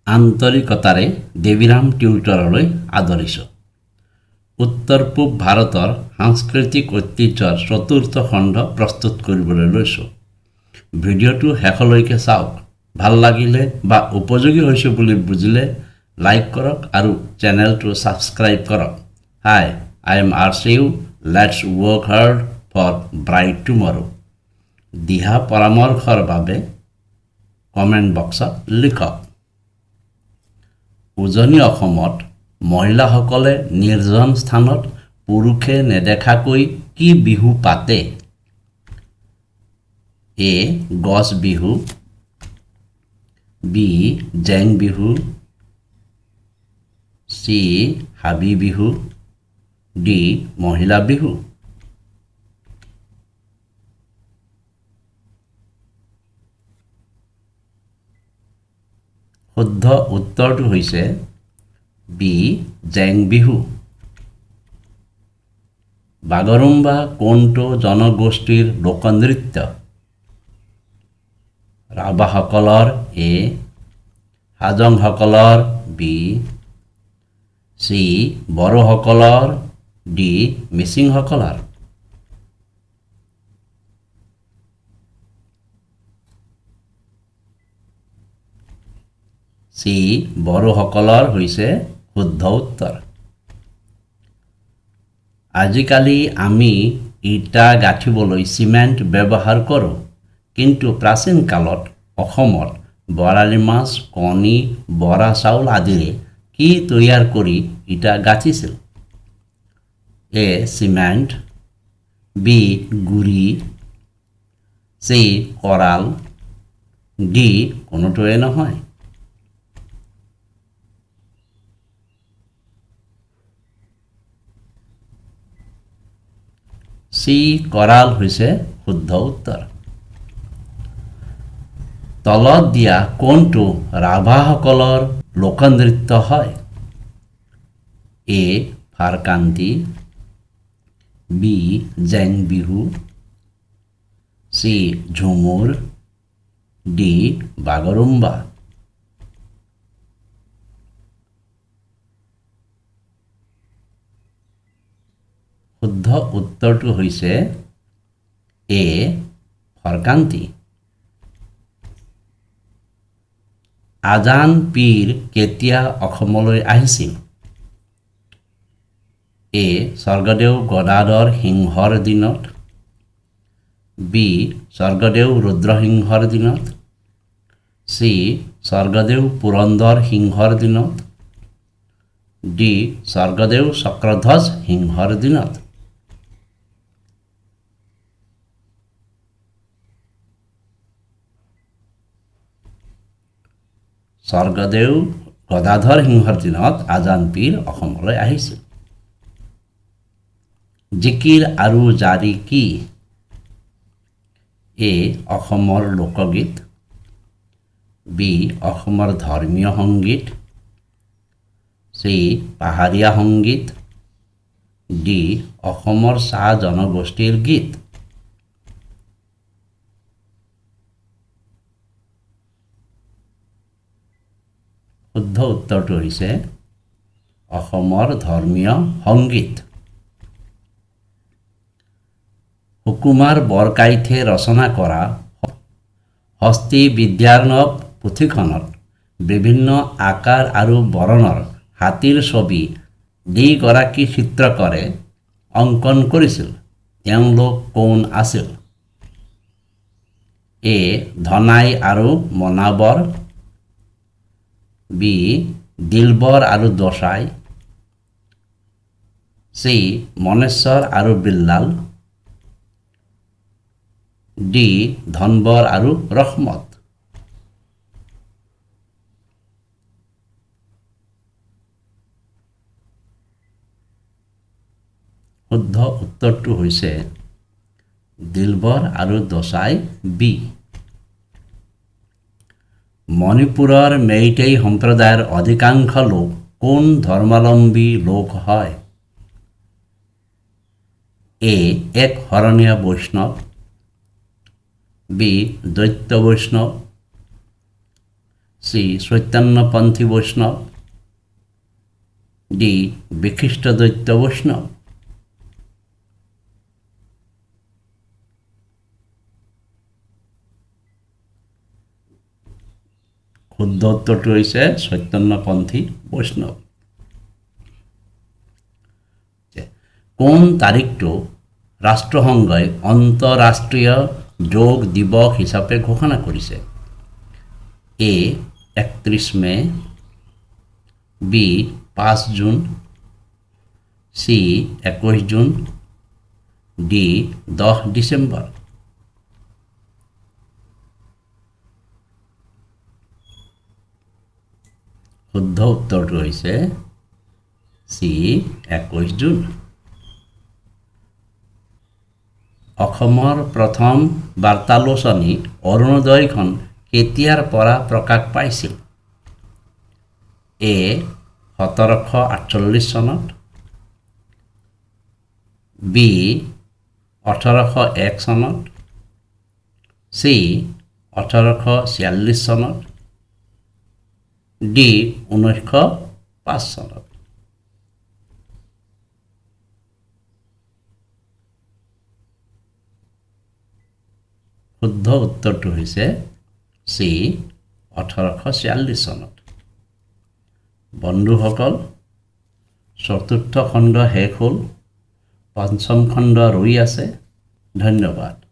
আন্তৰিকতাৰে দেৱীৰাম টিউটৰলৈ আদৰিছোঁ। উত্তৰ পূব ভাৰতৰ সাংস্কৃতিক ঐতিহ্যৰ চতুৰ্থ খণ্ড প্ৰস্তুত কৰিবলৈ লৈছোঁ। ভিডিঅ'টো শেষলৈকে চাওক। ভাল লাগিলে বা উপযোগী হৈছে বুলি বুজিলে লাইক কৰক আৰু চেনেলটো ছাবস্ক্ৰাইব কৰক। হাই, আই এম আৰচিউ। Let's work hard for bright tomorrow. দিহা পৰামৰ্শৰ বাবে কমেণ্ট বক্সত লিখক। উজনি অসমত মহিলাসকলে নিৰ্জন স্থানত পুৰুষে নেদেখাকৈ কি বিহু পাতে? এ. গছ বিহু, বি. জেং বিহু, চি. হাবি বিহু, ডি. মহিলা বিহু। শুদ্ধ উত্তৰটো হৈছে বি. জেং বিহু। বাগৰুম্বা কোনটো জনগোষ্ঠীৰ লোকনৃত্য? ৰাভাসকলৰ, এ. হাজংসকলৰ, বি. চি. বড়োসকলৰ, ডি. মিচিংসকলৰ। চি. বড়োসকলৰ হৈছে শুদ্ধ উত্তৰ। আজিকালি আমি ইটা গাঁঠিবলৈ চিমেণ্ট ব্যৱহাৰ কৰোঁ, কিন্তু প্ৰাচীন কালত অসমত বৰালি মাছ, কণী, বৰা চাউল আদিৰে কি তৈয়াৰ কৰি ইটা গাঁঠিছিল? এ. Cement, B. গুড়ি, চি. কৰাল, ডি. কোনোটোৱে নহয়। চি. কৰাল হৈছে শুদ্ধ উত্তৰ। তলত দিয়া কোনটো ৰাভাসকলৰ লোকনৃত্য হয়? এ. ফাৰকান্তি, বি. জেং বিহু, চি. ঝুমুৰ, ডি. বাগৰুম্বা। শুদ্ধ উত্তৰটো হৈছে এ. ফৰকান্তি। আজান পীৰ কেতিয়া অসমলৈ আহিছিল? এ. স্বৰ্গদেউ গদাধৰ সিংহৰ দিনত, বি. স্বৰ্গদেউ ৰুদ্ৰসিংহৰ দিনত, চি. স্বৰ্গদেউ পুৰন্দৰ সিংহৰ দিনত, ডি. স্বৰ্গদেউ চক্ৰধ্বজ সিংহৰ দিনত। স্বৰ্গদেউ গদাধৰ সিংহৰ দিনত আজান পীৰ অসমলৈ আহিছিল। জিকিৰ আৰু জাৰি কি? এ. অসমৰ লোকগীত, বি. অসমৰ ধৰ্মীয় সংগীত, চি. পাহাৰীয়া সংগীত, ডি. অসমৰ চাহ জনগোষ্ঠীৰ গীত। শুদ্ধ উত্তৰটো হৈছে অসমৰ ধৰ্মীয় সংগীত। সুকুমাৰ বৰকাইথে ৰচনা কৰা হস্তি বিদ্যাৰ্ণৱ পুথিখনত বিভিন্ন আকাৰ আৰু বৰণৰ হাতীৰ ছবি যিগৰাকী চিত্ৰকৰে অংকন কৰিছিল তেওঁলোক কোন আছিল? এ. ধনাই আৰু মনাবৰ, বি. দিলবৰ আৰু দচাই, চি. মনেশ্বৰ আৰু বিল্লাল, ডি. ধনবৰ আৰু ৰহমত। শুদ্ধ উত্তৰটো হৈছে দিলবৰ আৰু দচাই, বি। মণিপুৰৰ মেইটেই সম্প্ৰদায়ৰ অধিকাংশ লোক কোন ধৰ্মাৱলম্বী লোক হয়? এ. এক শৰণীয়া বৈষ্ণৱ, বি. দৈত্য বৈষ্ণৱ, চি চৈতন্যপন্থী বৈষ্ণৱ, ডি বিশিষ্ট দ্বৈত বৈষ্ণৱ। শুদ্ধ উত্তৰটো হৈছে চৈতন্যপন্থী বৈষ্ণৱ। কোন তাৰিখটো ৰাষ্ট্ৰসংঘই আন্তঃৰাষ্ট্ৰীয় যোগ দিৱস হিচাপে ঘোষণা কৰিছে? A 31 May, B 5 June, C 21 June, D 10 December. শুদ্ধ উত্তৰটো হৈছে চি 21 জুন। অসমৰ প্ৰথম বাৰ্তালোচনী অৰুণোদয়খন কেতিয়াৰ পৰা প্ৰকাশ পাইছিল? এ 1748 চনত, বি 1801 চনত, চি 1846 চনত, ডি 1905 চনত। শুদ্ধ উত্তৰটো হৈছে চি 1846 চনত। বন্ধুসকল, চতুৰ্থ খণ্ড শেষ হ'ল, পঞ্চম খণ্ড ৰৈ আছে। ধন্যবাদ।